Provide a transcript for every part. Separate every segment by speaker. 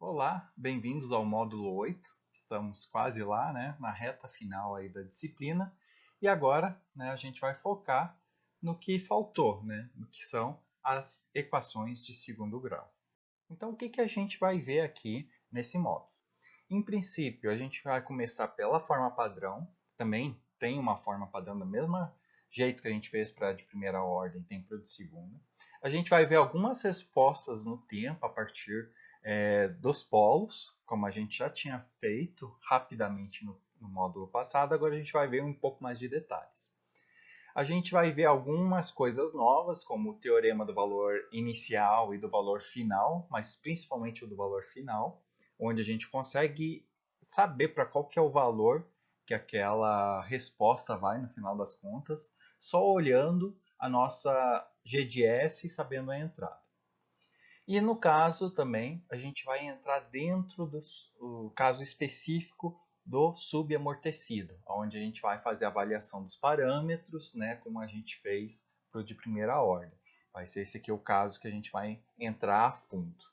Speaker 1: Olá, bem-vindos ao módulo 8. Estamos quase lá, né, na reta final aí da disciplina. E agora, né, a gente vai focar no que faltou, né, no que são as equações de segundo grau. Então, o que a gente vai ver aqui nesse módulo? Em princípio, a gente vai começar pela forma padrão. Também tem uma forma padrão do mesmo jeito que a gente fez para a de primeira ordem, tem para a de segunda. A gente vai ver algumas respostas no tempo a partir dos polos, como a gente já tinha feito rapidamente no módulo passado. Agora a gente vai ver um pouco mais de detalhes. A gente vai ver algumas coisas novas, como o teorema do valor inicial e do valor final, mas principalmente o do valor final, onde a gente consegue saber para qual que é o valor que aquela resposta vai no final das contas, só olhando a nossa GDS e sabendo a entrada. E no caso também, a gente vai entrar dentro do caso específico do subamortecido, onde a gente vai fazer a avaliação dos parâmetros, né, como a gente fez para o de primeira ordem. Vai ser esse aqui o caso que a gente vai entrar a fundo.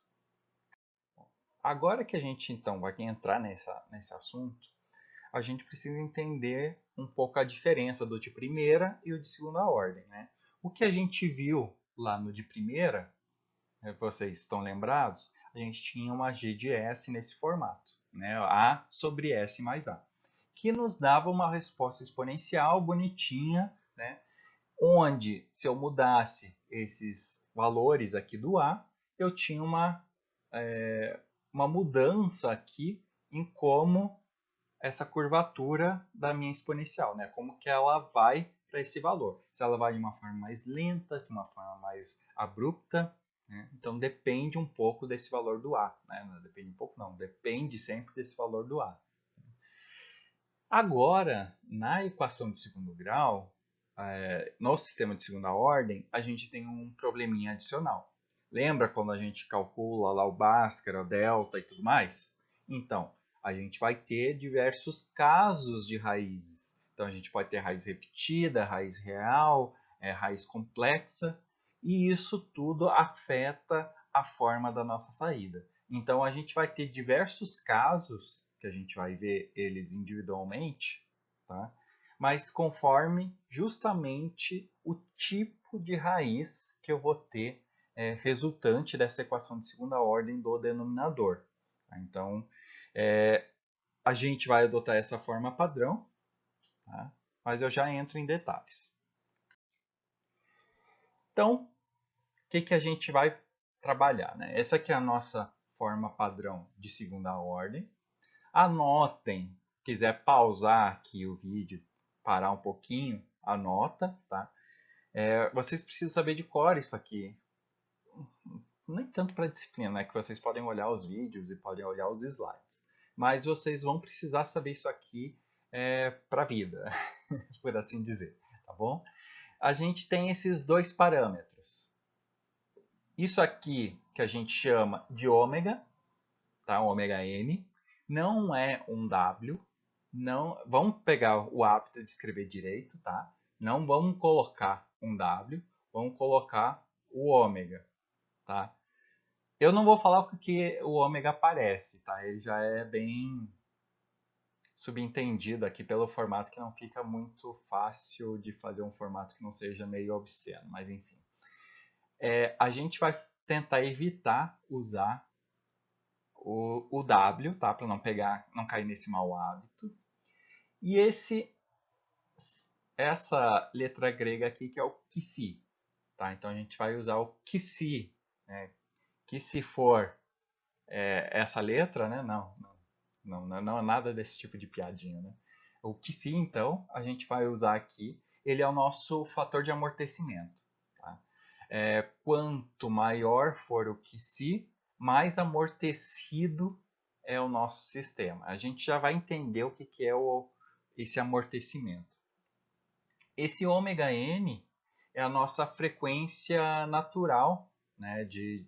Speaker 1: Agora que a gente então vai entrar nesse assunto, a gente precisa entender um pouco a diferença do de primeira e o de segunda ordem, né? O que a gente viu lá no de primeira, vocês estão lembrados, a gente tinha uma G de S nesse formato, né? A sobre S mais A, que nos dava uma resposta exponencial bonitinha, né? Onde, se eu mudasse esses valores aqui do A, eu tinha uma mudança aqui em como essa curvatura da minha exponencial, né? Como que ela vai para esse valor. Se ela vai de uma forma mais lenta, de uma forma mais abrupta, né? Então depende um pouco desse valor do A, né? Não depende um pouco não, depende sempre desse valor do A. Agora, na equação de segundo grau, no sistema de segunda ordem, a gente tem um probleminha adicional. Lembra quando a gente calcula lá o Bhaskara, o delta e tudo mais? Então, a gente vai ter diversos casos de raízes. Então, a gente pode ter raiz repetida, raiz real, raiz complexa, e isso tudo afeta a forma da nossa saída. Então, a gente vai ter diversos casos, que a gente vai ver eles individualmente, tá? Mas conforme justamente o tipo de raiz que eu vou ter resultante dessa equação de segunda ordem do denominador. Tá? Então, a gente vai adotar essa forma padrão, tá? Mas eu já entro em detalhes. Então, o que a gente vai trabalhar? Né? Essa aqui é a nossa forma padrão de segunda ordem. Anotem, quiser pausar aqui o vídeo, parar um pouquinho, anota, tá? Vocês precisam saber de cor isso aqui. Nem tanto para disciplina, né? Que vocês podem olhar os vídeos e podem olhar os slides. Mas vocês vão precisar saber isso aqui para a vida, por assim dizer, tá bom? A gente tem esses dois parâmetros. Isso aqui que a gente chama de ômega, tá? Ômega n, não é um W. Não, vamos pegar o hábito de escrever direito, tá? Não vamos colocar um W, vamos colocar o ômega, tá? Eu não vou falar o que o ômega aparece, tá? Ele já é bem subentendido aqui pelo formato, que não fica muito fácil de fazer um formato que não seja meio obsceno, mas enfim. A gente vai tentar evitar usar o W, tá? Para não cair nesse mau hábito. E essa letra grega aqui que é o Xi, tá? Então a gente vai usar o Xi, né? Que se for essa letra, né? Não é nada desse tipo de piadinha, né? O Xi, então, a gente vai usar aqui. Ele é o nosso fator de amortecimento. Tá? Quanto maior for o Xi, mais amortecido é o nosso sistema. A gente já vai entender o que é esse amortecimento. Esse ômega n é a nossa frequência natural, né, de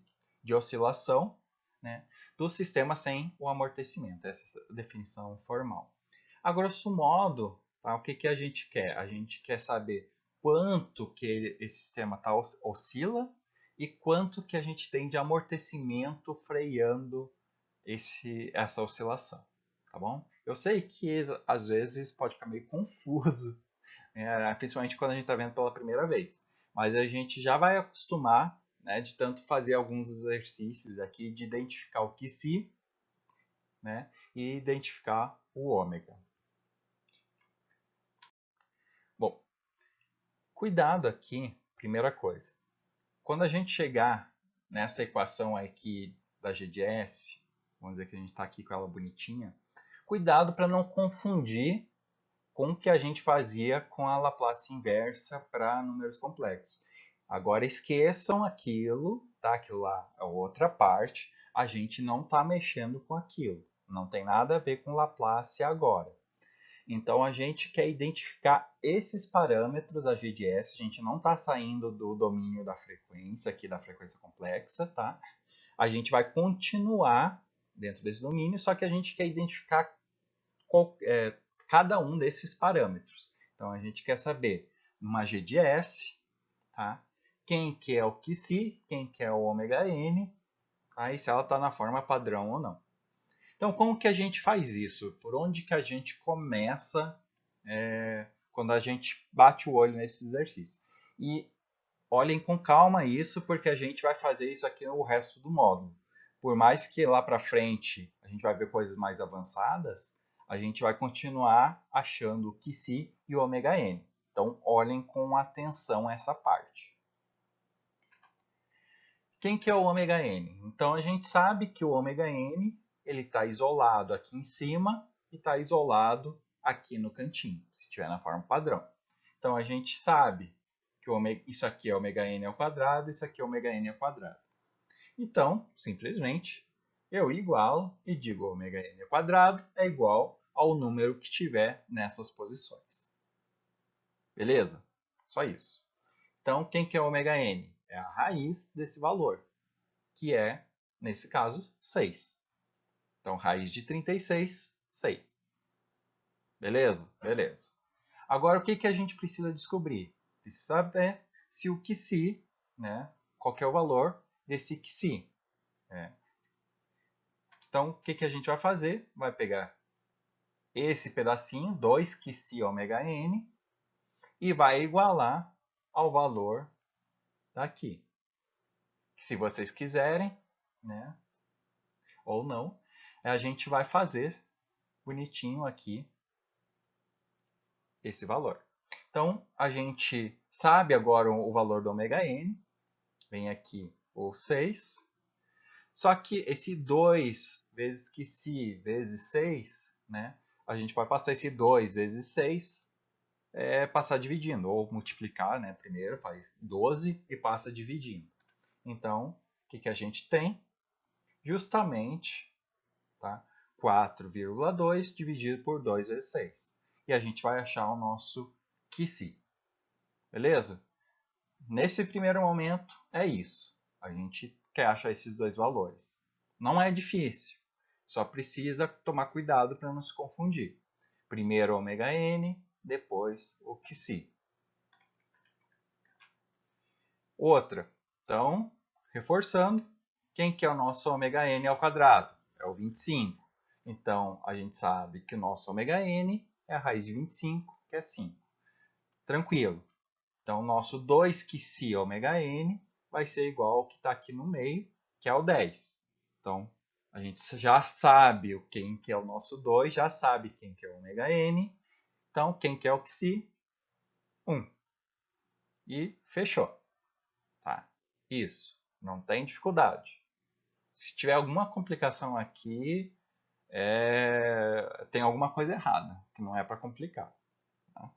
Speaker 1: oscilação, né, do sistema sem o amortecimento. Essa é a definição formal. A grosso modo, tá, o que a gente quer? A gente quer saber quanto que esse sistema oscila e quanto que a gente tem de amortecimento freando essa oscilação, tá bom? Eu sei que às vezes pode ficar meio confuso, né? Principalmente quando a gente está vendo pela primeira vez, mas a gente já vai acostumar, né, de tanto fazer alguns exercícios aqui de identificar o Qi, né, e identificar o ômega. Bom, cuidado aqui, primeira coisa. Quando a gente chegar nessa equação aqui da G de S, vamos dizer que a gente está aqui com ela bonitinha, cuidado para não confundir com o que a gente fazia com a Laplace inversa para números complexos. Agora esqueçam aquilo, tá? Aquilo lá é outra parte. A gente não está mexendo com aquilo. Não tem nada a ver com Laplace agora. Então a gente quer identificar esses parâmetros da G de S. A gente não está saindo do domínio da frequência, aqui da frequência complexa, tá? A gente vai continuar dentro desse domínio, só que a gente quer identificar cada um desses parâmetros. Então a gente quer saber numa G de S, tá? Quem que é o Qi, quem que é o ômega n, tá? E se ela está na forma padrão ou não. Então como que a gente faz isso? Por onde que a gente começa quando a gente bate o olho nesse exercício? E olhem com calma isso, porque a gente vai fazer isso aqui no resto do módulo. Por mais que lá para frente a gente vai ver coisas mais avançadas, a gente vai continuar achando o Qi e o ômega n. Então, olhem com atenção essa parte. Quem que é o ômega n? Então, a gente sabe que o ômega n ele está isolado aqui em cima e está isolado aqui no cantinho, se estiver na forma padrão. Então, a gente sabe que isso aqui é ômega n ao quadrado, isso aqui é ômega n ao quadrado. Então, simplesmente, eu igualo e digo ômega n ao quadrado é igual ao número que tiver nessas posições. Beleza? Só isso. Então, quem que é ômega n? É a raiz desse valor, que é, nesse caso, 6. Então, raiz de 36, 6. Beleza? Beleza. Agora, o que, que a gente precisa descobrir? Precisa saber se o Qi, né, qual que é o valor desse Qi. Então, o que, que a gente vai fazer? Vai pegar esse pedacinho, 2 Qi ômega n, e vai igualar ao valor daqui. Se vocês quiserem, né, ou não, a gente vai fazer bonitinho aqui esse valor. Então, a gente sabe agora o valor do ômega n, vem aqui o 6, só que esse 2 vezes Qi vezes 6, né, a gente pode passar esse 2 vezes 6, passar dividindo, ou multiplicar, né, primeiro faz 12 e passa dividindo. Então, o que, que a gente tem? Justamente, tá, 4,2 dividido por 2 vezes 6. E a gente vai achar o nosso Qi. Beleza? Nesse primeiro momento, é isso. A gente quer achar esses dois valores. Não é difícil. Só precisa tomar cuidado para não se confundir. Primeiro ômega n, depois o Qi. Outra. Então, reforçando, quem que é o nosso ômega n ao quadrado? É o 25. Então, a gente sabe que o nosso ômega n é a raiz de 25, que é 5. Tranquilo. Então, o nosso 2 Qi ômega n vai ser igual ao que está aqui no meio, que é o 10. Então, a gente já sabe quem que é o nosso 2, já sabe quem que é o ômega n. Então, quem que é o Qi? 1. E fechou. Tá? Isso. Não tem dificuldade. Se tiver alguma complicação aqui, tem alguma coisa errada, que não é para complicar. Tá?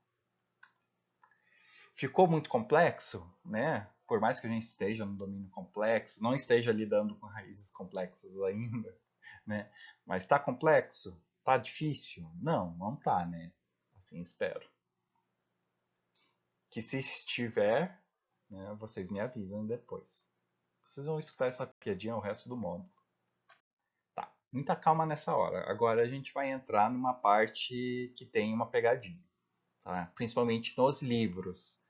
Speaker 1: Ficou muito complexo, né? Por mais que a gente esteja no domínio complexo, não esteja lidando com raízes complexas ainda, né? Mas está complexo? Está difícil? Não, não está, né? Assim espero. Que se estiver, né, vocês me avisam depois. Vocês vão escutar essa piadinha o resto do módulo. Tá, muita calma nessa hora. Agora a gente vai entrar numa parte que tem uma pegadinha, tá? Principalmente nos livros.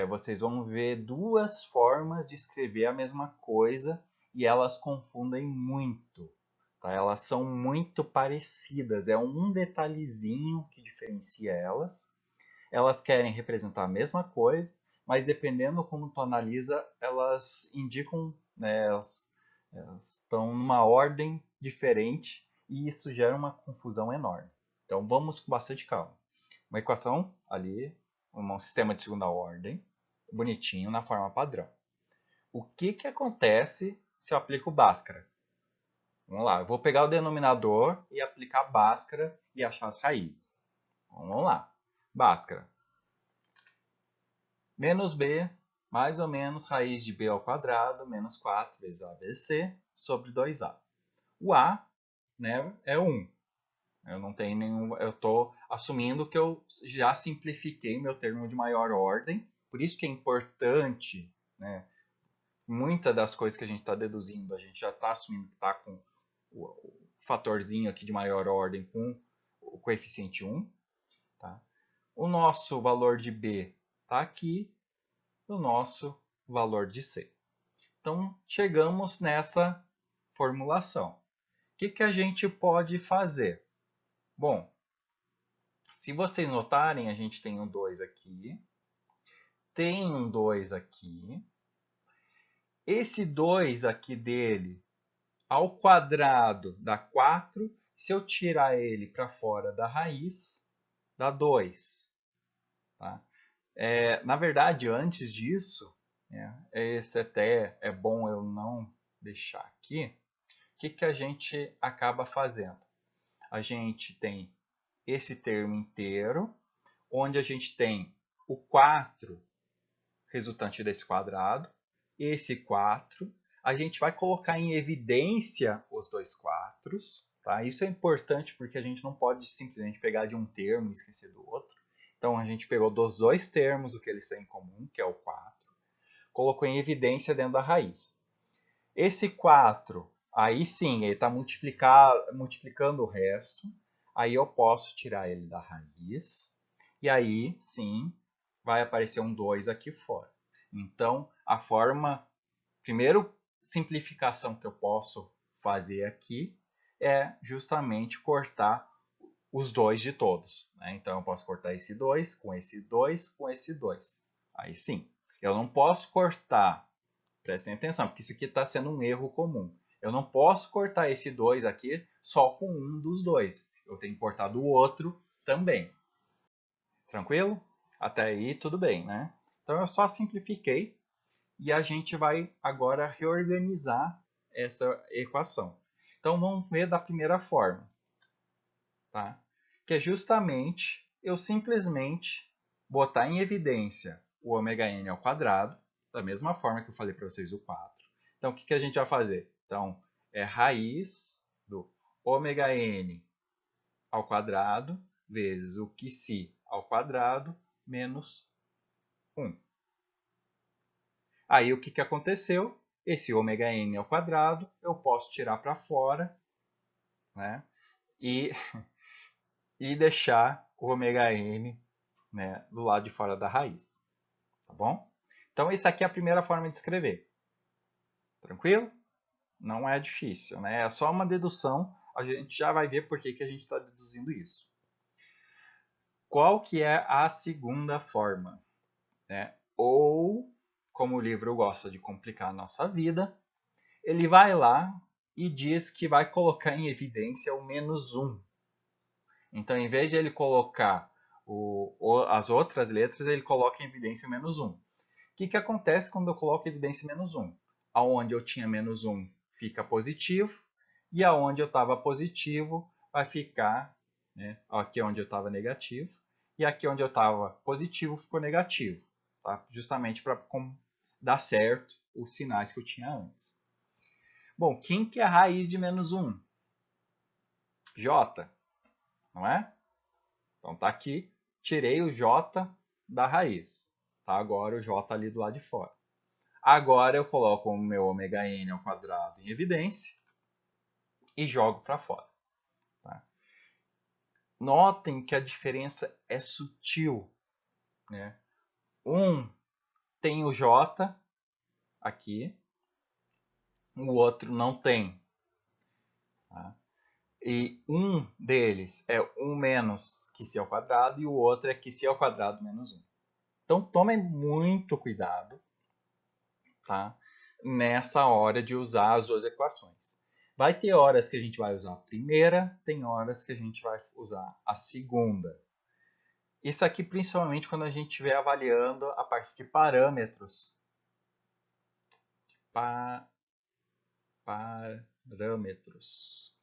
Speaker 1: Vocês vão ver duas formas de escrever a mesma coisa e elas confundem muito. Tá? Elas são muito parecidas, é um detalhezinho que diferencia elas. Elas querem representar a mesma coisa, mas dependendo como tu analisa, elas indicam, né, elas estão numa ordem diferente e isso gera uma confusão enorme. Então vamos com bastante calma. Uma equação ali, um sistema de segunda ordem, bonitinho, na forma padrão. O que, que acontece se eu aplico Bhaskara? Vamos lá, eu vou pegar o denominador e aplicar Bhaskara e achar as raízes. Vamos lá. Bhaskara. Menos b, mais ou menos raiz de b ao quadrado, menos 4 vezes a vezes c, sobre 2a. O a, né, é 1. Eu não tenho nenhum. Eu estou assumindo que eu já simplifiquei meu termo de maior ordem. Por isso que é importante, né? Muitas das coisas que a gente está deduzindo, a gente já está assumindo que está com o fatorzinho aqui de maior ordem com o coeficiente 1. Tá? O nosso valor de b está aqui, o nosso valor de c. Então, chegamos nessa formulação. O que, que a gente pode fazer? Bom, se vocês notarem, a gente tem um 2 aqui, tem um 2 aqui. Esse 2 aqui dele, ao quadrado, dá 4. Se eu tirar ele para fora da raiz, dá 2. Tá? Na verdade, antes disso, esse até é bom eu não deixar aqui. O que, que a gente acaba fazendo? A gente tem esse termo inteiro, onde a gente tem o 4 resultante desse quadrado, esse 4. A gente vai colocar em evidência os dois 4. Tá? Isso é importante porque a gente não pode simplesmente pegar de um termo e esquecer do outro. Então, a gente pegou dos dois termos o que eles têm em comum, que é o 4, colocou em evidência dentro da raiz. Esse 4, aí sim, ele está multiplicando o resto. Aí eu posso tirar ele da raiz. E aí, sim, vai aparecer um 2 aqui fora. Então, a forma, primeiro simplificação que eu posso fazer aqui é justamente cortar os 2 de todos. Né? Então, eu posso cortar esse 2 com esse 2 com esse 2. Aí sim. Eu não posso cortar, prestem atenção, porque isso aqui está sendo um erro comum. Eu não posso cortar esse 2 aqui só com um dos dois. Eu tenho que cortar do outro também. Tranquilo? Até aí tudo bem, né? Então eu só simplifiquei e a gente vai agora reorganizar essa equação. Então vamos ver da primeira forma, tá? Que é justamente eu simplesmente botar em evidência o ômega-n ao quadrado, da mesma forma que eu falei para vocês o 4. Então o que, que a gente vai fazer? Então é raiz do ômega-n ao quadrado vezes o QC ao quadrado menos 1. Aí o que, que aconteceu? Esse ômega-n ao quadrado eu posso tirar para fora, né? E deixar o ômega-n, né, do lado de fora da raiz. Tá bom? Então, essa aqui é a primeira forma de escrever. Tranquilo? Não é difícil, né? É só uma dedução. A gente já vai ver por que, que a gente está deduzindo isso. Qual que é a segunda forma? Né? Ou, como o livro gosta de complicar a nossa vida, ele vai lá e diz que vai colocar em evidência o menos 1. Então, em vez de ele colocar as outras letras, ele coloca em evidência o menos 1. O que, que acontece quando eu coloco em evidência menos 1? Aonde eu tinha menos 1 fica positivo, e aonde eu estava positivo vai ficar, né, aqui onde eu estava negativo, e aqui onde eu estava positivo ficou negativo, tá? Justamente para dar certo os sinais que eu tinha antes. Bom, quem que é a raiz de menos 1? J, não é? Então tá aqui, tirei o J da raiz. Tá agora o J ali do lado de fora. Agora eu coloco o meu ômega-n ao quadrado em evidência e jogo para fora. Tá? Notem que a diferença é sutil. Né? Um tem o J aqui, o outro não tem. Tá? E um deles é 1 menos que c ao quadrado e o outro é que c ao quadrado menos 1. Então, tomem muito cuidado, tá? Nessa hora de usar as duas equações. Vai ter horas que a gente vai usar a primeira, tem horas que a gente vai usar a segunda. Isso aqui principalmente quando a gente estiver avaliando a parte de parâmetros. Parâmetros.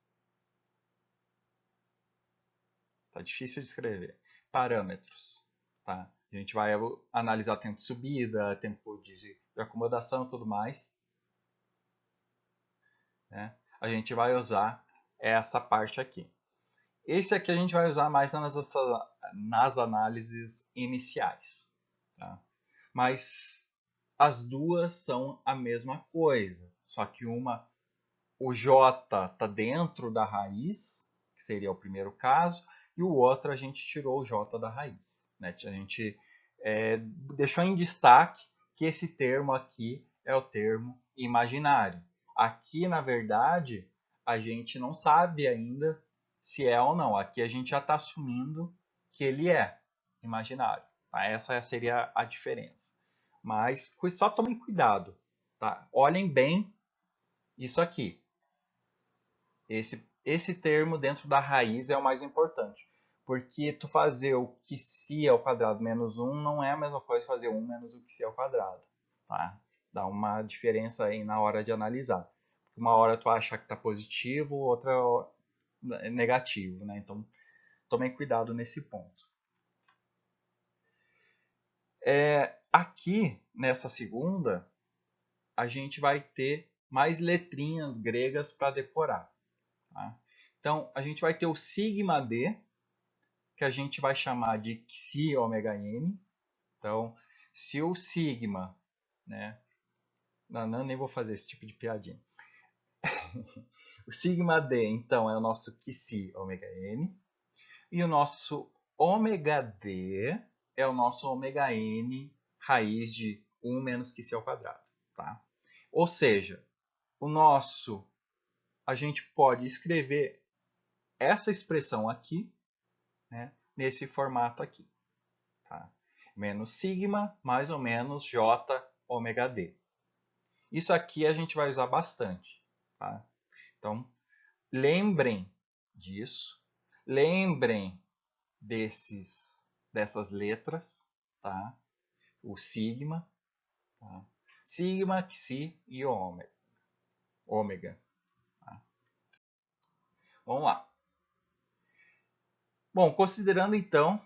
Speaker 1: Tá difícil de escrever. Parâmetros. Tá? A gente vai analisar tempo de subida, tempo de acomodação e tudo mais. Né? A gente vai usar essa parte aqui. Esse aqui a gente vai usar mais nas análises iniciais. Tá? Mas as duas são a mesma coisa, só que o j está dentro da raiz, que seria o primeiro caso, e o outro a gente tirou o j da raiz. Né? A gente deixou em destaque que esse termo aqui é o termo imaginário. Aqui, na verdade, a gente não sabe ainda se é ou não. Aqui a gente já está assumindo que ele é imaginário. Tá? Essa seria a diferença. Mas só tomem cuidado. Tá? Olhem bem isso aqui. Esse termo dentro da raiz é o mais importante. Porque tu fazer o que c ao quadrado menos 1 não é a mesma coisa que fazer 1 menos o que c ao quadrado. Tá? Dá uma diferença aí na hora de analisar. Uma hora tu acha que está positivo, outra é negativo. Né? Então, tomem cuidado nesse ponto. Aqui, nessa segunda, a gente vai ter mais letrinhas gregas para decorar. Tá? Então, a gente vai ter o sigma d, que a gente vai chamar de xi ômega n. Então, se o sigma, né? Não, nem vou fazer esse tipo de piadinha. O sigma d, então, é o nosso xi ômega n. E o nosso ômega d é o nosso ômega n raiz de 1 menos xi ao quadrado. Tá? Ou seja, a gente pode escrever essa expressão aqui, né, nesse formato aqui. Tá? Menos sigma mais ou menos j ômega d. Isso aqui a gente vai usar bastante. Tá? Então, lembrem disso. Lembrem dessas letras. Tá? O sigma. Tá? Sigma, xi e ômega. Tá? Vamos lá. Bom, considerando então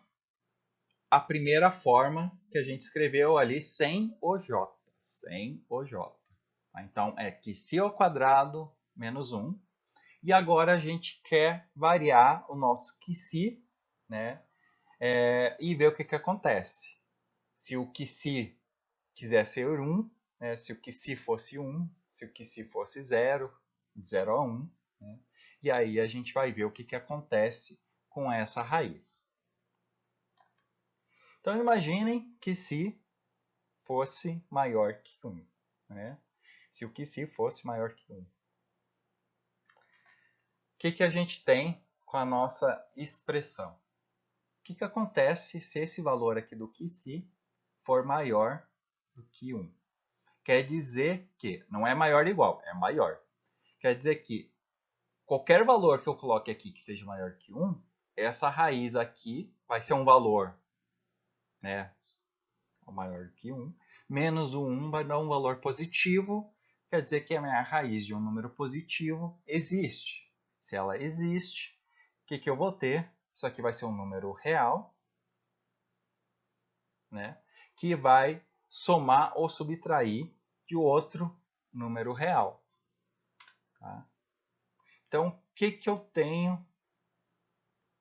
Speaker 1: a primeira forma que a gente escreveu ali sem o j. Sem o j. Então, é que c ao quadrado menos 1. E agora a gente quer variar o nosso QC, né? E ver o que acontece. Se o QC quiser ser 1, né? Se o QC fosse 1, se o QC fosse 0, de 0 a 1. Né? E aí a gente vai ver o que acontece com essa raiz. Então, imaginem que se fosse maior que 1. Né? Se o QC fosse maior que 1. O que a gente tem com a nossa expressão? O que acontece se esse valor aqui do QC for maior do que 1? Quer dizer que não é maior ou igual, é maior. Quer dizer que qualquer valor que eu coloque aqui que seja maior que 1, essa raiz aqui vai ser um valor, né, maior que 1, menos o 1 vai dar um valor positivo, quer dizer que a minha raiz de um número positivo existe. Se ela existe, o que eu vou ter? Isso aqui vai ser um número real, né, que vai somar ou subtrair de outro número real. Tá? Então, o que eu tenho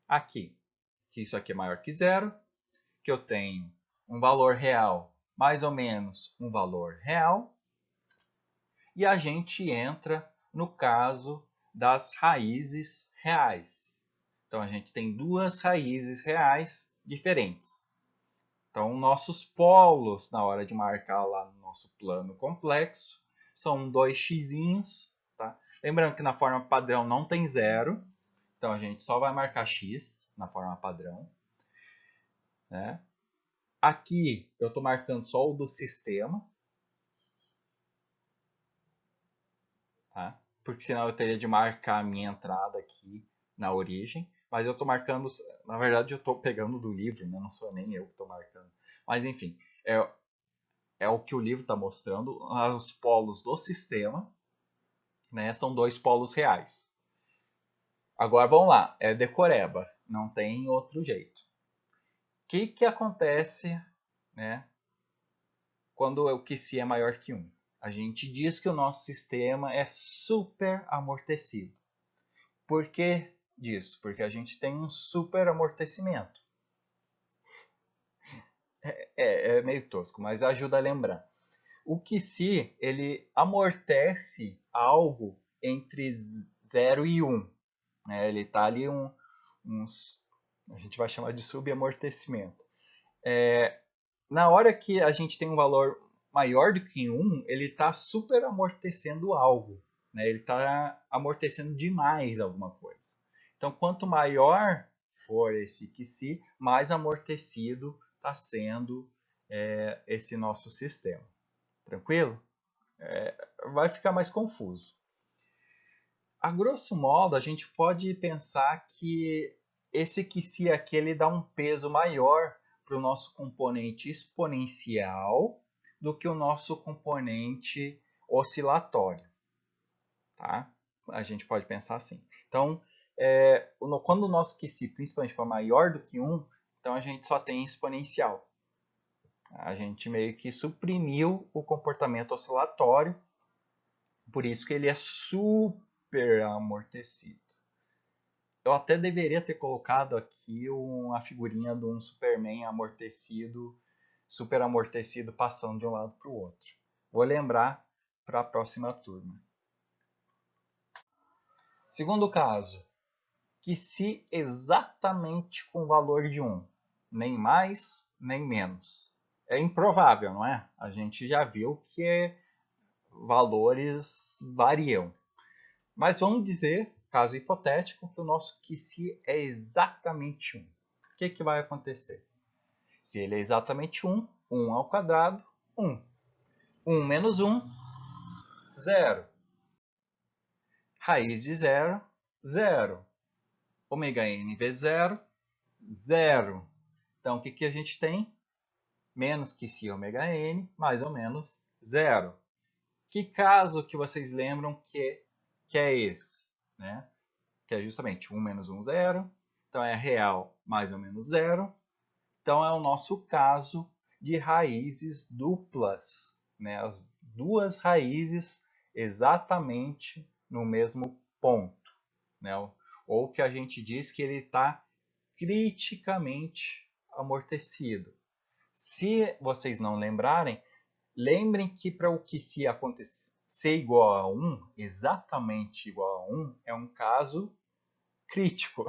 Speaker 1: aqui? Que isso aqui é maior que zero, que eu tenho um valor real mais ou menos um valor real, e a gente entra no caso das raízes reais. Então, a gente tem duas raízes reais diferentes. Então, nossos polos, na hora de marcar lá no nosso plano complexo, são dois x'inhos, tá? Lembrando que na forma padrão não tem zero, então a gente só vai marcar x na forma padrão, né? Aqui eu estou marcando só o do sistema, tá? Porque senão eu teria de marcar a minha entrada aqui na origem. Mas eu estou marcando, na verdade eu estou pegando do livro, né? Não sou nem eu que estou marcando. Mas enfim, é o que o livro está mostrando. Os polos do sistema, né? São dois polos reais. Agora vamos lá, é decoreba, não tem outro jeito. O que acontece, né, quando o QC é maior que 1? A gente diz que o nosso sistema é super amortecido. Por que disso? Porque a gente tem um super amortecimento. É meio tosco, mas ajuda a lembrar. O QC, ele amortece algo entre 0 e 1. Né? Ele está ali a gente vai chamar de subamortecimento. Na hora que a gente tem um valor maior do que 1, ele está super amortecendo algo. Né? Ele está amortecendo demais alguma coisa. Então, quanto maior for esse QC, mais amortecido está sendo esse nosso sistema. Tranquilo? Vai ficar mais confuso. A grosso modo, a gente pode pensar que esse QC aqui ele dá um peso maior para o nosso componente exponencial do que o nosso componente oscilatório. Tá? A gente pode pensar assim. Então, quando o nosso QC principalmente for maior do que 1, então a gente só tem exponencial. A gente meio que suprimiu o comportamento oscilatório, por isso que ele é super amortecido. Eu até deveria ter colocado aqui uma figurinha de um Superman amortecido, super amortecido, passando de um lado para o outro. Vou lembrar para a próxima turma. Segundo caso, que se exatamente com o valor de 1, nem mais nem menos. É improvável, não é? A gente já viu que valores variam. Mas vamos dizer, caso hipotético, que o nosso QC é exatamente 1. O que vai acontecer? Se ele é exatamente 1, 1 ao quadrado, 1. 1 menos 1, 0. Raiz de 0, 0. Ômega n vezes 0, 0. Então, o que a gente tem? Menos QC ômega n, mais ou menos 0. Que caso que vocês lembram que é esse? Né? Que é justamente 1 menos 1, 0. Então, é real mais ou menos 0. Então, é o nosso caso de raízes duplas. Né? As duas raízes exatamente no mesmo ponto. Né? Ou que a gente diz que ele está criticamente amortecido. Se vocês não lembrarem, lembrem que para o QC acontecer igual a 1, exatamente igual a 1, é um caso crítico.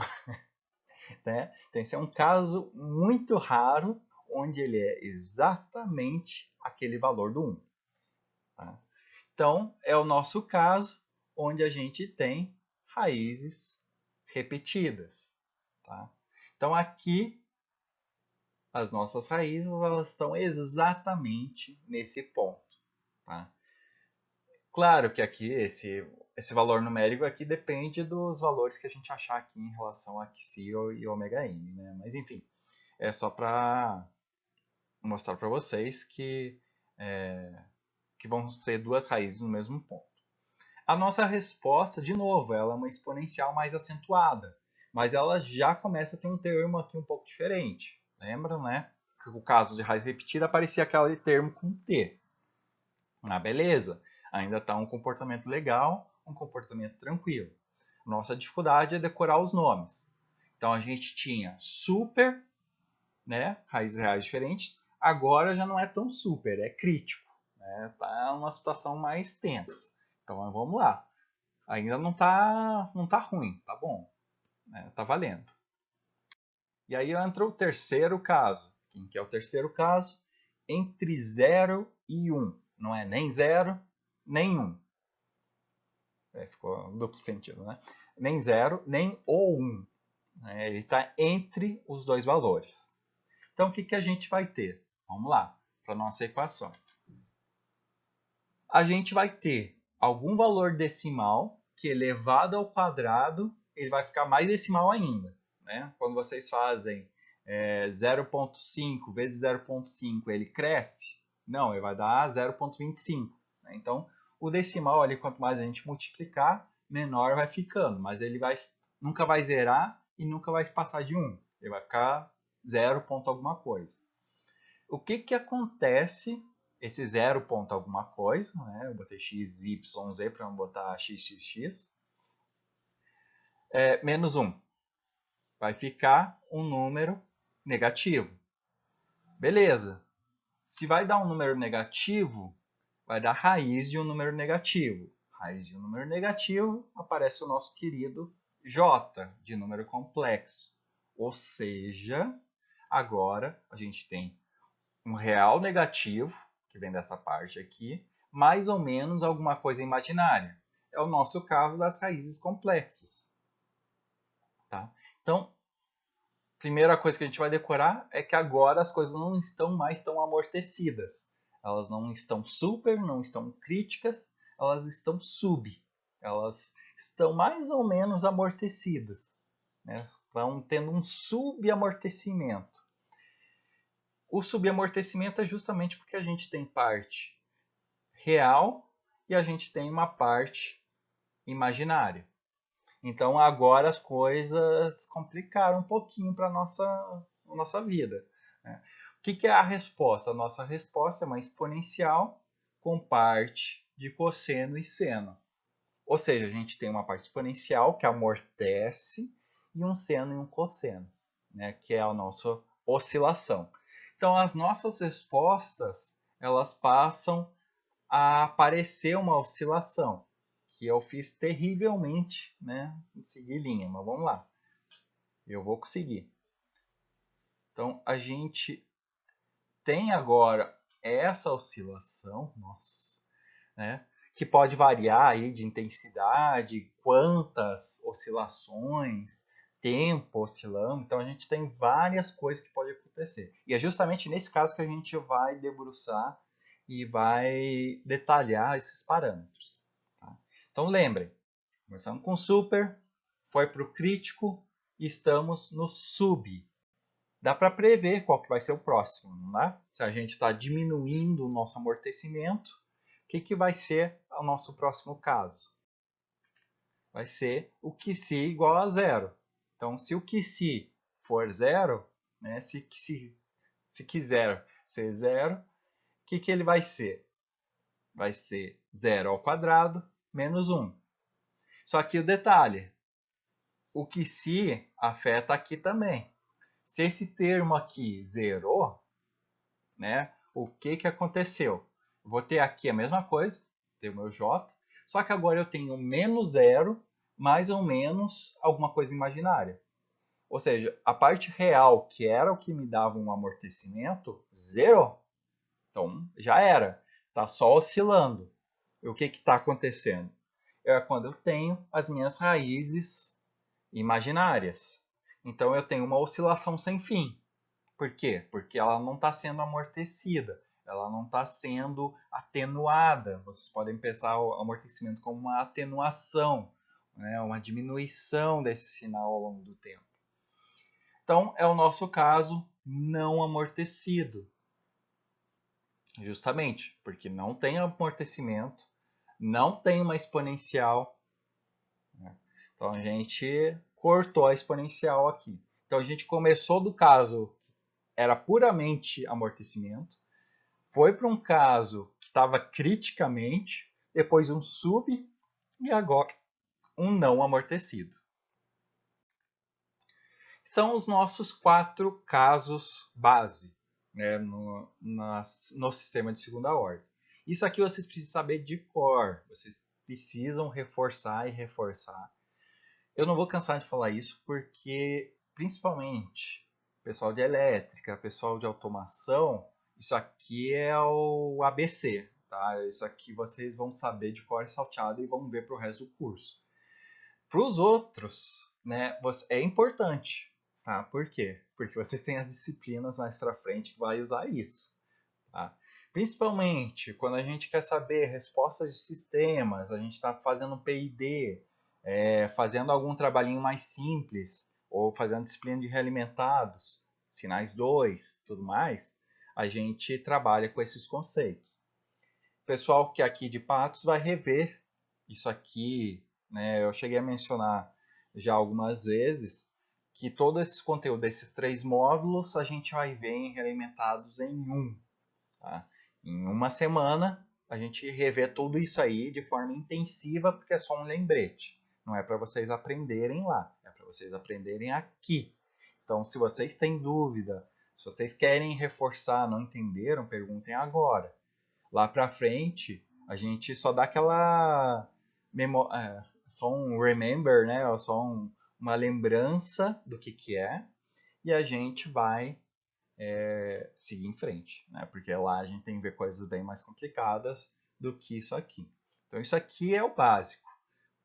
Speaker 1: Né? Então, esse é um caso muito raro, onde ele é exatamente aquele valor do 1. Tá? Então, é o nosso caso, onde a gente tem raízes repetidas. Tá? Então, aqui, as nossas raízes elas estão exatamente nesse ponto. Tá? Claro que aqui esse valor numérico aqui depende dos valores que a gente achar aqui em relação a xi e ômega n, né? Mas enfim, é só para mostrar para vocês que vão ser duas raízes no mesmo ponto. A nossa resposta, de novo, ela é uma exponencial mais acentuada, mas ela já começa a ter um termo aqui um pouco diferente. Lembram, né? Que o caso de raiz repetida aparecia aquele termo com t. Ah, beleza. Ainda está um comportamento legal, um comportamento tranquilo. Nossa dificuldade é decorar os nomes. Então a gente tinha super, né, raízes reais diferentes. Agora já não é tão super, é crítico. Tá uma situação mais tensa. Então vamos lá. Ainda não tá ruim, tá bom. Tá valendo. E aí entra o terceiro caso. Quem que é o terceiro caso? Entre 0 e 1. Não é nem 0, nem 1. Ficou duplo sentido, né? Nem 0, nem o 1. Né? Ele está entre os dois valores. Então, o que a gente vai ter? Vamos lá, para a nossa equação. A gente vai ter algum valor decimal que elevado ao quadrado, ele vai ficar mais decimal ainda. Né? Quando vocês fazem 0,5 vezes 0,5, ele cresce? Não, ele vai dar 0,25. Né? Então, o decimal ali, quanto mais a gente multiplicar, menor vai ficando. Mas ele nunca vai zerar e nunca vai passar de 1. Ele vai ficar 0 ponto alguma coisa. O que acontece, esse 0 ponto alguma coisa, né? Eu botei x, y, z para não botar x, x, x, menos 1. Vai ficar um número negativo. Beleza. Se vai dar um número negativo, vai dar raiz de um número negativo. Raiz de um número negativo, aparece o nosso querido j, de número complexo. Ou seja, agora a gente tem um real negativo, que vem dessa parte aqui, mais ou menos alguma coisa imaginária. É o nosso caso das raízes complexas. Tá? Então, primeira coisa que a gente vai decorar é que agora as coisas não estão mais tão amortecidas. Elas não estão super, não estão críticas, elas estão sub. Elas estão mais ou menos amortecidas. Né? Estão tendo um subamortecimento. O subamortecimento é justamente porque a gente tem parte real e a gente tem uma parte imaginária. Então agora as coisas complicaram um pouquinho para a nossa vida. Né? O que é a resposta? A nossa resposta é uma exponencial com parte de cosseno e seno. Ou seja, a gente tem uma parte exponencial que amortece e um seno e um cosseno, né? Que é a nossa oscilação. Então as nossas respostas elas passam a aparecer uma oscilação, que eu fiz terrivelmente, né, em seguir linha, mas vamos lá. Eu vou conseguir. Então a gente tem agora essa oscilação, nossa, né, que pode variar aí de intensidade, quantas oscilações, tempo oscilando. Então a gente tem várias coisas que podem acontecer. E é justamente nesse caso que a gente vai debruçar e vai detalhar esses parâmetros. Tá? Então lembrem, começamos com super, foi para o crítico e estamos no sub. Dá para prever qual que vai ser o próximo, não é? Se a gente está diminuindo o nosso amortecimento, o que vai ser o nosso próximo caso? Vai ser o QC igual a zero. Então, se o QC for zero, né, se quiser ser zero, o que ele vai ser? Vai ser 0 ao quadrado menos 1. Só que o detalhe, o QC afeta aqui também. Se esse termo aqui zerou, né, o que aconteceu? Eu vou ter aqui a mesma coisa, ter o meu j, só que agora eu tenho menos zero, mais ou menos alguma coisa imaginária. Ou seja, a parte real, que era o que me dava um amortecimento, zerou. Então, já era. Está só oscilando. E o que está acontecendo? É quando eu tenho as minhas raízes imaginárias. Então, eu tenho uma oscilação sem fim. Por quê? Porque ela não está sendo amortecida, ela não está sendo atenuada. Vocês podem pensar o amortecimento como uma atenuação, né? Uma diminuição desse sinal ao longo do tempo. Então, é o nosso caso não amortecido. Justamente porque não tem amortecimento, não tem uma exponencial. Né? Então, a gente cortou a exponencial aqui. Então, a gente começou do caso era puramente amortecimento, foi para um caso que estava criticamente, depois um sub e agora um não amortecido. São os nossos 4 casos base, né, no sistema de segunda ordem. Isso aqui vocês precisam saber de cor, vocês precisam reforçar e reforçar. Eu não vou cansar de falar isso porque, principalmente, pessoal de elétrica, pessoal de automação, isso aqui é o ABC. tá? Isso aqui vocês vão saber de cor salteado e vão ver para o resto do curso. Para os outros, né, é importante, tá? Por quê? Porque vocês têm as disciplinas mais para frente que vai usar isso, tá? Principalmente quando a gente quer saber respostas de sistemas, a gente está fazendo P&D, fazendo algum trabalhinho mais simples, ou fazendo disciplina de realimentados, sinais 2, tudo mais, a gente trabalha com esses conceitos. O pessoal que é aqui de Patos vai rever isso aqui, né? Eu cheguei a mencionar já algumas vezes que todo esse conteúdo desses 3 módulos a gente vai ver em realimentados em um, tá? Em uma semana a gente revê tudo isso aí de forma intensiva, porque é só um lembrete. Não é para vocês aprenderem lá, é para vocês aprenderem aqui. Então, se vocês têm dúvida, se vocês querem reforçar, não entenderam, perguntem agora. Lá para frente, a gente só dá aquela só um remember, né? Só uma lembrança do que é, e a gente vai seguir em frente, né? Porque lá a gente tem que ver coisas bem mais complicadas do que isso aqui. Então, isso aqui é o básico.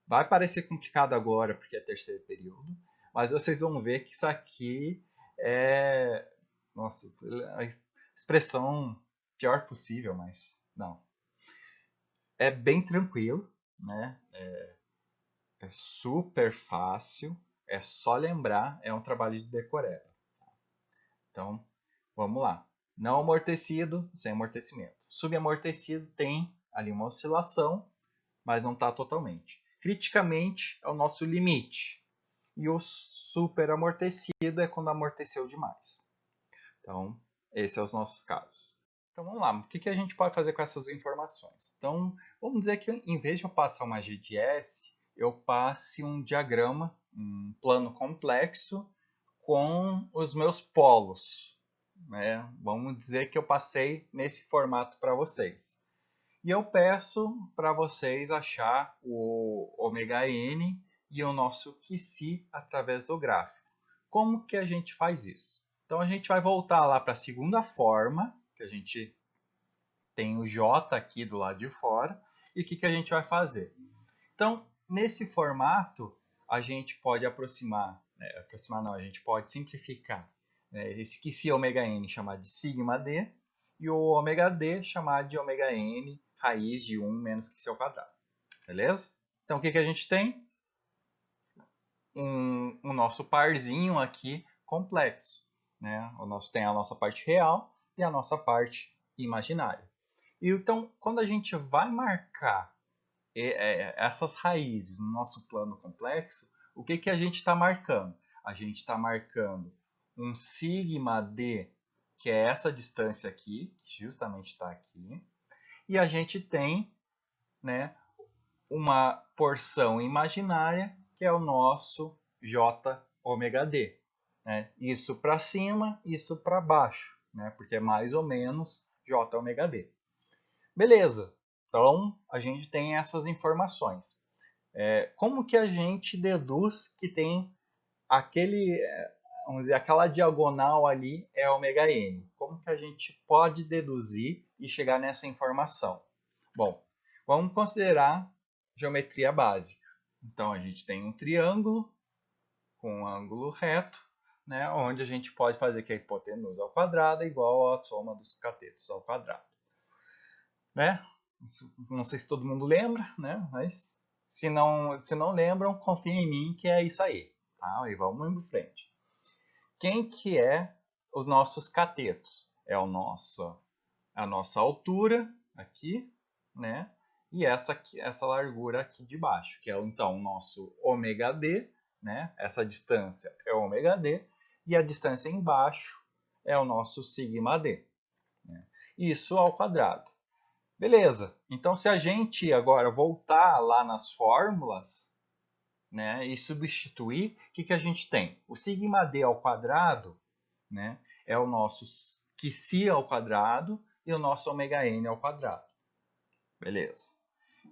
Speaker 1: Vai parecer complicado agora, porque é terceiro período, mas vocês vão ver que isso aqui é... Nossa, a expressão pior possível, mas não. É bem tranquilo, né? É super fácil, é só lembrar, é um trabalho de decoreba. Então, vamos lá. Não amortecido, sem amortecimento. Subamortecido tem ali uma oscilação, mas não está totalmente. Criticamente é o nosso limite. E o superamortecido é quando amorteceu demais. Então, esses são os nossos casos. Então, vamos lá. O que a gente pode fazer com essas informações? Então, vamos dizer que em vez de eu passar uma GDS, eu passe um diagrama, um plano complexo com os meus polos, né? Vamos dizer que eu passei nesse formato para vocês. E eu peço para vocês achar o ômega-n e o nosso QC através do gráfico. Como que a gente faz isso? Então, a gente vai voltar lá para a segunda forma, que a gente tem o J aqui do lado de fora, e o que a gente vai fazer? Então, nesse formato, a gente pode aproximar não, a gente pode simplificar, né, esse QC ômega-n chamar de sigma d, e o ômega d chamar de ômega-n raiz de 1 menos QC ao quadrado. Beleza? Então, o que a gente tem? O nosso parzinho aqui complexo, né? O nosso tem a nossa parte real e a nossa parte imaginária. E então, quando a gente vai marcar essas raízes no nosso plano complexo, o que a gente está marcando? A gente está marcando um sigma d, que é essa distância aqui, que justamente está aqui, e a gente tem, né, uma porção imaginária, que é o nosso J ômega d. Né? Isso para cima, isso para baixo, né? Porque é mais ou menos J ômega d. Beleza, então a gente tem essas informações. Como que a gente deduz que tem vamos dizer, aquela diagonal ali é ômega n? Como que a gente pode deduzir e chegar nessa informação? Bom, vamos considerar geometria básica. Então, a gente tem um triângulo com um ângulo reto, né, onde a gente pode fazer que a hipotenusa ao quadrado é igual à soma dos catetos ao quadrado. Né? Não sei se todo mundo lembra, né? Mas se não lembram, confiem em mim que é isso aí. Tá? E vamos em frente. Quem que é os nossos catetos? É a nossa altura aqui, né? E essa largura aqui de baixo, que é então o nosso ômega d, né? Essa distância é o ômega d, e a distância embaixo é o nosso sigma d. Né? Isso ao quadrado. Beleza, então se a gente agora voltar lá nas fórmulas, né, e substituir, o que a gente tem? O sigma d ao quadrado, né, é o nosso QC ao quadrado e o nosso ômega n ao quadrado. Beleza.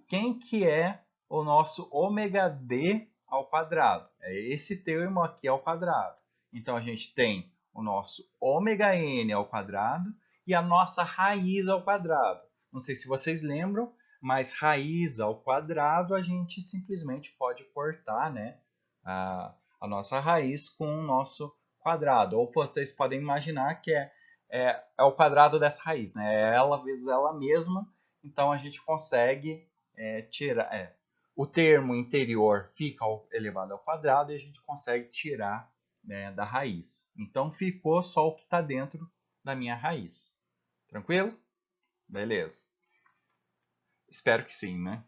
Speaker 1: Quem que é o nosso ômega d ao quadrado? É esse termo aqui ao quadrado. Então, a gente tem o nosso ômega n ao quadrado e a nossa raiz ao quadrado. Não sei se vocês lembram, mas raiz ao quadrado a gente simplesmente pode cortar, né, a nossa raiz com o nosso quadrado. Ou vocês podem imaginar que é o quadrado dessa raiz, né? É ela vezes ela mesma. Então a gente consegue tirar. O termo interior fica elevado ao quadrado e a gente consegue tirar, né, da raiz. Então ficou só o que está dentro da minha raiz. Tranquilo? Beleza. Espero que sim, né?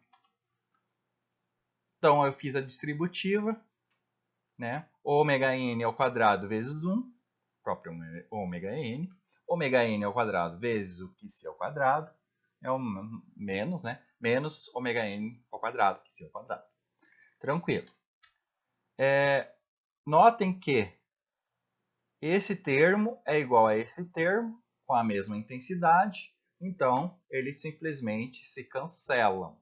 Speaker 1: Então eu fiz a distributiva, né? Ômega n ao quadrado vezes 1, próprio ômega n. Ômega n ao quadrado vezes o QC ao quadrado, é o menos, né? Menos ômega n ao quadrado, QC ao quadrado. Tranquilo. Notem que esse termo é igual a esse termo, com a mesma intensidade, então eles simplesmente se cancelam.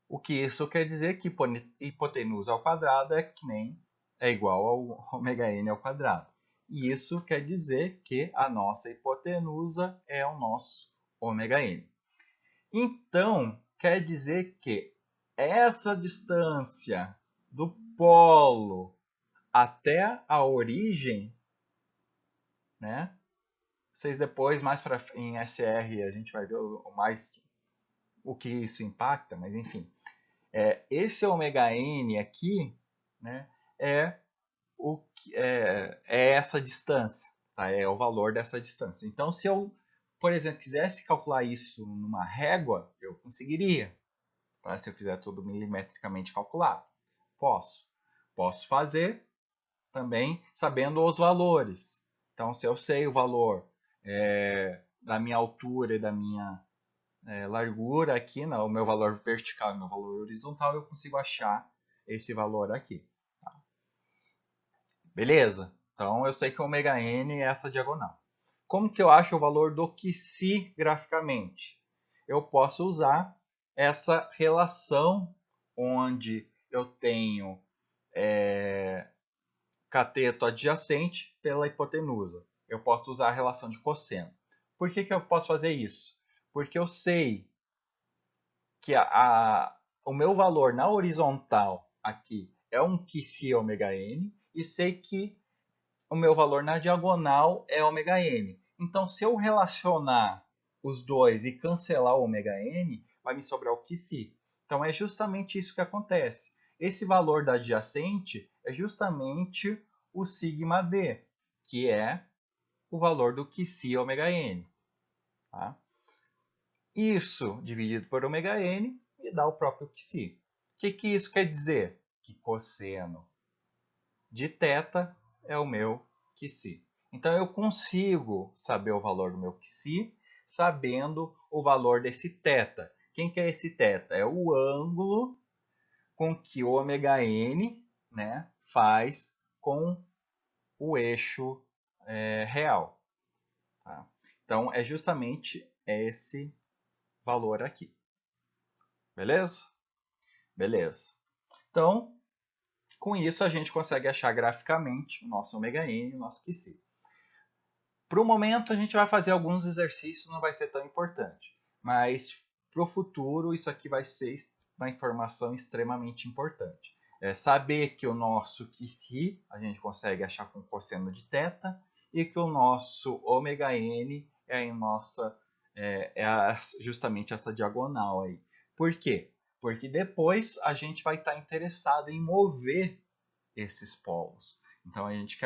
Speaker 1: O que isso quer dizer? Que hipotenusa ao quadrado é igual ao ômega n ao quadrado. E isso quer dizer que a nossa hipotenusa é o nosso ômega n. Então, quer dizer que essa distância do polo até a origem, né? Vocês depois, mais para em SR, a gente vai ver mais o que isso impacta, mas enfim. Esse ômega n aqui, né, é essa distância, tá? É o valor dessa distância. Então, se eu, por exemplo, quisesse calcular isso numa régua, eu conseguiria, tá? Se eu fizer tudo milimetricamente calculado. Posso fazer também sabendo os valores. Então, se eu sei o valor da minha altura e da minha largura aqui, o meu valor vertical e o meu valor horizontal, eu consigo achar esse valor aqui. Tá? Beleza? Então, eu sei que o ômega n é essa diagonal. Como que eu acho o valor do QC graficamente? Eu posso usar essa relação onde eu tenho cateto adjacente pela hipotenusa. Eu posso usar a relação de cosseno. Por que eu posso fazer isso? Porque eu sei que o meu valor na horizontal aqui é um QC ômega n e sei que o meu valor na diagonal é ômega n. Então, se eu relacionar os dois e cancelar o ômega n, vai me sobrar o QC. Então, é justamente isso que acontece. Esse valor da adjacente é justamente o sigma d, que é o valor do QC ômega n. Tá? Isso dividido por ômega n me dá o próprio QC. O que isso quer dizer? Que cosseno de θ é o meu QC. Então, eu consigo saber o valor do meu QC sabendo o valor desse θ. Quem que é esse θ? É o ângulo com que o ômega n, né, faz com o eixo real. Tá? Então, é justamente esse valor aqui. Beleza? Beleza. Então, com isso, a gente consegue achar graficamente o nosso ômega n e o nosso QC. Para o momento, a gente vai fazer alguns exercícios, não vai ser tão importante. Mas para o futuro, isso aqui vai ser uma informação extremamente importante. Saber que o nosso QC a gente consegue achar com cosseno de θ e que o nosso ômega n justamente essa diagonal aí. Por quê? Porque depois a gente vai estar interessado em mover esses polos. Então a gente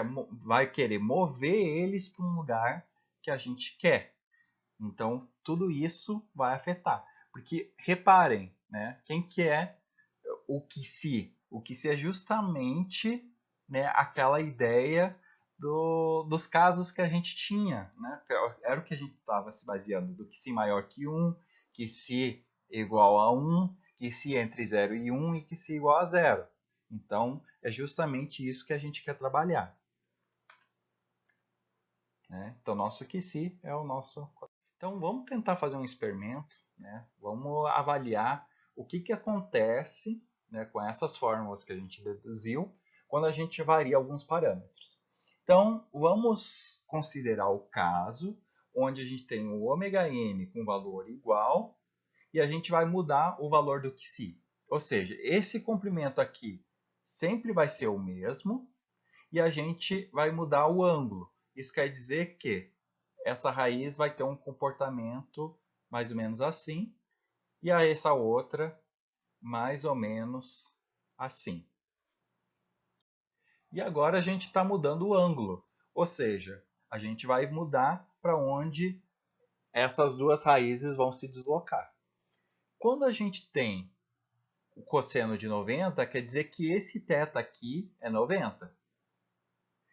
Speaker 1: vai querer mover eles para um lugar que a gente quer. Então tudo isso vai afetar. Porque reparem, né, quem que é o QC? O QC é justamente, né, aquela ideia dos casos que a gente tinha. Né? Era o que a gente estava se baseando, do QC maior que 1, QC igual a 1, QC entre 0 e 1 e QC igual a 0. Então, é justamente isso que a gente quer trabalhar. Né? Então, nosso QC é o nosso... Então, vamos tentar fazer um experimento, né? Vamos avaliar o que acontece, né, com essas fórmulas que a gente deduziu quando a gente varia alguns parâmetros. Então, vamos considerar o caso onde a gente tem o ômega-n com valor igual e a gente vai mudar o valor do Qi. Ou seja, esse comprimento aqui sempre vai ser o mesmo e a gente vai mudar o ângulo. Isso quer dizer que essa raiz vai ter um comportamento mais ou menos assim e essa outra mais ou menos assim. E agora a gente está mudando o ângulo, ou seja, a gente vai mudar para onde essas duas raízes vão se deslocar. Quando a gente tem o cosseno de 90, quer dizer que esse θ aqui é 90.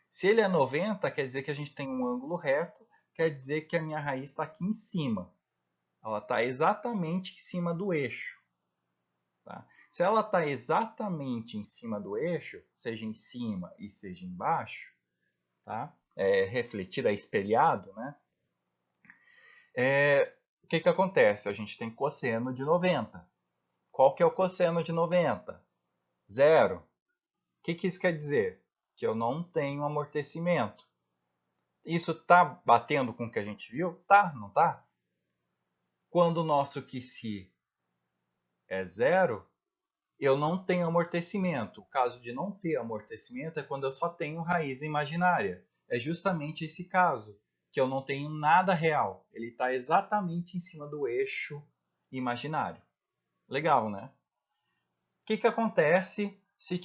Speaker 1: Se ele é 90, quer dizer que a gente tem um ângulo reto, quer dizer que a minha raiz está aqui em cima. Ela está exatamente em cima do eixo. Tá? Se ela está exatamente em cima do eixo, seja em cima e seja embaixo, tá? Refletido, espelhado, né? O que acontece? A gente tem cosseno de 90. Qual que é o cosseno de 90? Zero. O que isso quer dizer? Que eu não tenho amortecimento. Isso está batendo com o que a gente viu? Tá, não tá? Quando o nosso Qi é zero, eu não tenho amortecimento. O caso de não ter amortecimento é quando eu só tenho raiz imaginária. É justamente esse caso, que eu não tenho nada real. Ele está exatamente em cima do eixo imaginário. Legal, né? O que acontece se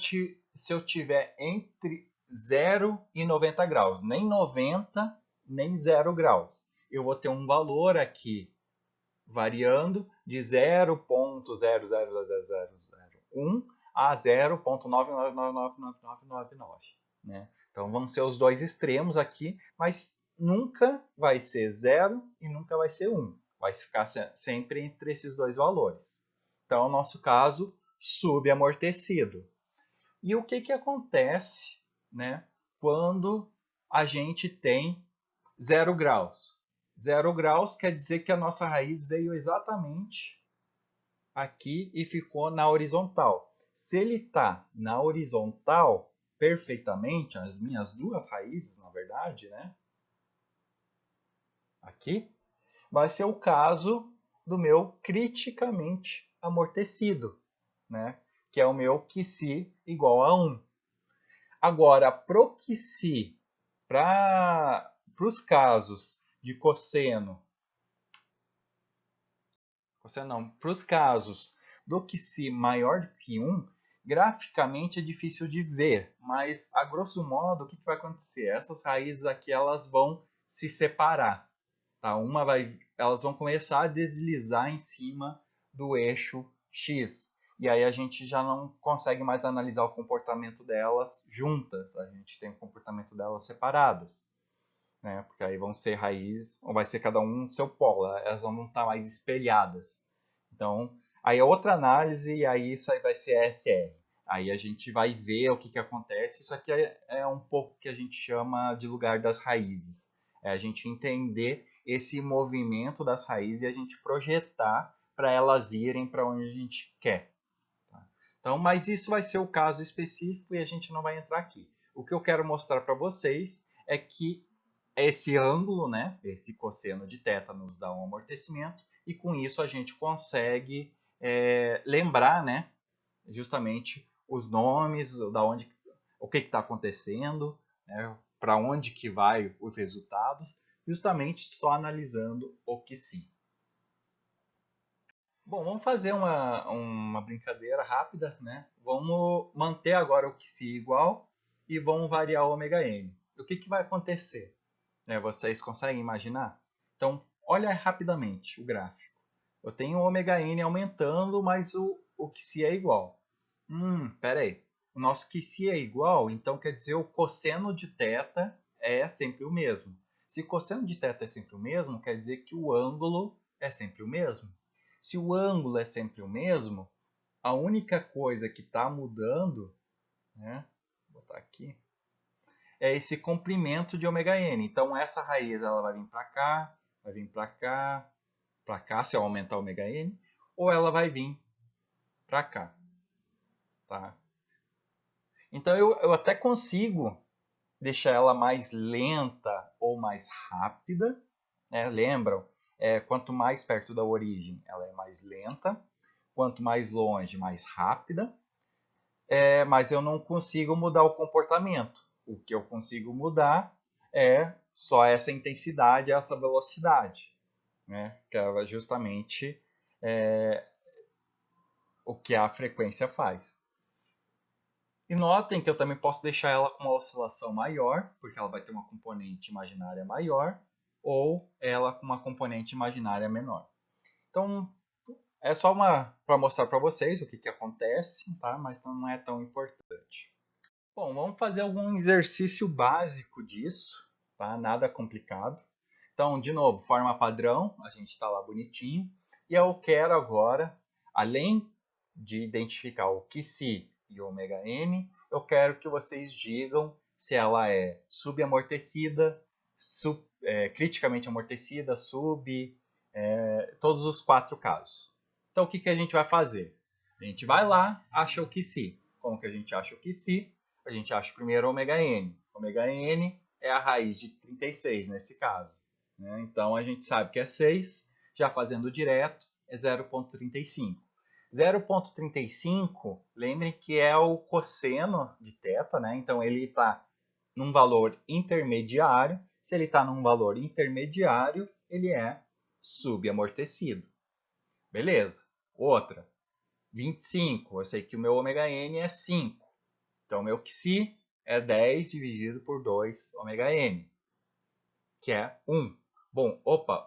Speaker 1: eu tiver entre 0 e 90 graus? Nem 90, nem 0 graus. Eu vou ter um valor aqui variando de 0,00001 a 0,9999999, né? Então vão ser os dois extremos aqui, mas nunca vai ser 0 e nunca vai ser 1. Vai ficar sempre entre esses dois valores. Então, no nosso caso, subamortecido. E o que acontece, né, quando a gente tem 0 graus? 0 graus quer dizer que a nossa raiz veio exatamente aqui e ficou na horizontal. Se ele está na horizontal perfeitamente, as minhas duas raízes, na verdade, né? Aqui, vai ser o caso do meu criticamente amortecido, né? Que é o meu Qi igual a 1. Agora, para o Qi, para os casos de cosseno não, para os casos do Qi maior do que 1, graficamente é difícil de ver, mas a grosso modo o que vai acontecer? Essas raízes aqui elas vão se separar. Tá? Elas vão começar a deslizar em cima do eixo X. E aí a gente já não consegue mais analisar o comportamento delas juntas, a gente tem o comportamento delas separadas. Né? Porque aí vão ser raízes, ou vai ser cada um seu polo, elas vão estar mais espelhadas. Então, aí é outra análise, e aí isso aí vai ser SR. Aí a gente vai ver o que acontece. Isso aqui é um pouco que a gente chama de lugar das raízes. É a gente entender esse movimento das raízes e a gente projetar para elas irem para onde a gente quer. Tá? Então, mas isso vai ser o caso específico e a gente não vai entrar aqui. O que eu quero mostrar para vocês é que esse ângulo, né, esse cosseno de θ nos dá um amortecimento e com isso a gente consegue lembrar, né, justamente os nomes, o que está acontecendo, né, para onde que vai os resultados, justamente só analisando o Qi. Bom, vamos fazer uma brincadeira rápida, né? Vamos manter agora o Qi igual e vamos variar o ômega-n. O que vai acontecer? Vocês conseguem imaginar? Então, olha rapidamente o gráfico. Eu tenho o ômega-n aumentando, mas o Qi é igual. Espera aí. O nosso Qi é igual, então quer dizer o cosseno de θ é sempre o mesmo. Se o cosseno de θ é sempre o mesmo, quer dizer que o ângulo é sempre o mesmo. Se o ângulo é sempre o mesmo, a única coisa que está mudando, né? Vou botar aqui, é esse comprimento de ômega-n. Então, essa raiz ela vai vir para cá, vai vir para cá, se eu aumentar o ômega-n, ou ela vai vir para cá. Tá? Então, eu até consigo deixar ela mais lenta ou mais rápida, né? Lembram? Quanto mais perto da origem, ela é mais lenta. Quanto mais longe, mais rápida. Mas eu não consigo mudar o comportamento. O que eu consigo mudar é só essa intensidade, essa velocidade, né? Que é justamente o que a frequência faz. E notem que eu também posso deixar ela com uma oscilação maior, porque ela vai ter uma componente imaginária maior, ou ela com uma componente imaginária menor. Então, é só para mostrar para vocês o que acontece, tá? Mas não é tão importante. Bom, vamos fazer algum exercício básico disso, tá? Nada complicado. Então, de novo, forma padrão, a gente está lá bonitinho. E eu quero agora, além de identificar o que se e o ômega n, eu quero que vocês digam se ela é subamortecida, criticamente amortecida, todos os 4 casos. Então, o que a gente vai fazer? A gente vai lá, acha o que se. Como que a gente acha o que se? A gente acha primeiro ômega n. Ômega n é a raiz de 36 nesse caso, né? Então, a gente sabe que é 6, já fazendo direto, é 0,35. 0,35, lembrem que é o cosseno de θ, né? Então, ele está num valor intermediário. Se ele está num valor intermediário, ele é subamortecido. Beleza. Outra, 25. Eu sei que o meu ômega n é 5. Então, meu psi é 10 dividido por 2 ômega n, que é 1. Bom,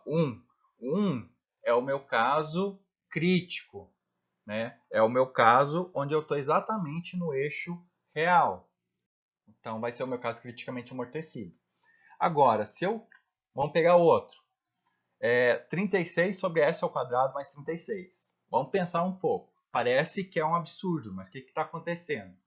Speaker 1: 1. 1 é o meu caso crítico, né? É o meu caso onde eu estou exatamente no eixo real. Então, vai ser o meu caso criticamente amortecido. Agora, vamos pegar outro. 36 sobre s ao quadrado mais 36. Vamos pensar um pouco. Parece que é um absurdo, mas o que está acontecendo?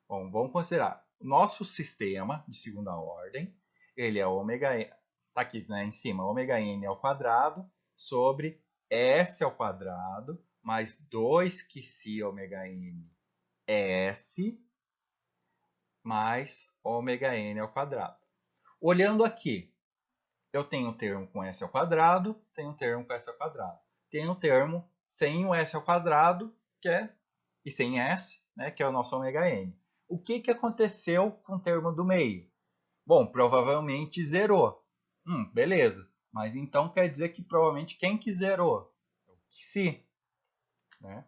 Speaker 1: Bom, vamos considerar. Nosso sistema de segunda ordem, ele é ômega n, está aqui, né, em cima, ômega n ao quadrado sobre s ao quadrado mais 2 qi ômega n s mais ômega n ao quadrado. Olhando aqui, eu tenho um termo com s ao quadrado, tenho um termo com s ao quadrado. Tenho um termo sem o s ao quadrado, e sem s, né, que é o nosso ômega n. O que aconteceu com o termo do meio? Bom, provavelmente zerou. Beleza. Mas então quer dizer que provavelmente quem que zerou? O que se. Né?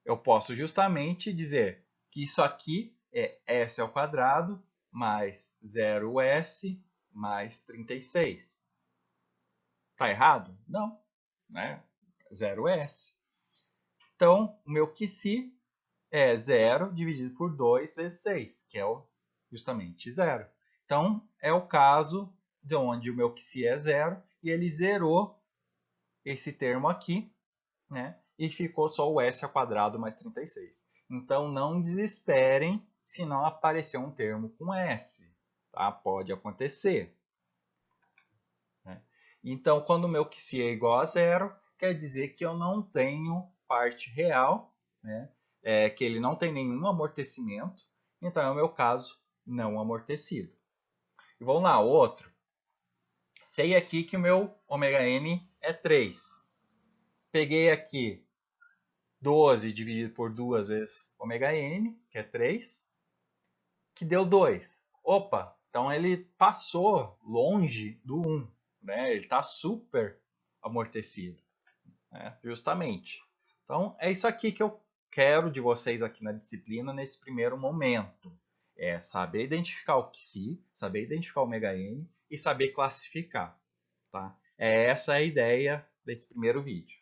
Speaker 1: Eu posso justamente dizer que isso aqui é s ao quadrado mais 0s mais 36. Está errado? Não. Né? 0s. Então, o meu que se é 0 dividido por 2 vezes 6, que é justamente 0. Então, é o caso de onde o meu psi é 0 e ele zerou esse termo aqui, né? E ficou só o s ao quadrado mais 36. Então, não desesperem se não aparecer um termo com s. Tá? Pode acontecer. Né? Então, quando o meu psi é igual a 0, quer dizer que eu não tenho parte real, né? Que ele não tem nenhum amortecimento, então é o meu caso não amortecido. E vamos lá, outro. Sei aqui que o meu ômega n é 3. Peguei aqui 12 dividido por 2 vezes ômega n, que é 3, que deu 2. Opa, então ele passou longe do 1, né? Ele está super amortecido, né? Justamente. Então, é isso aqui que eu quero de vocês aqui na disciplina nesse primeiro momento. É saber identificar o psi, saber identificar o ômega n e saber classificar. Tá? Essa é a ideia desse primeiro vídeo.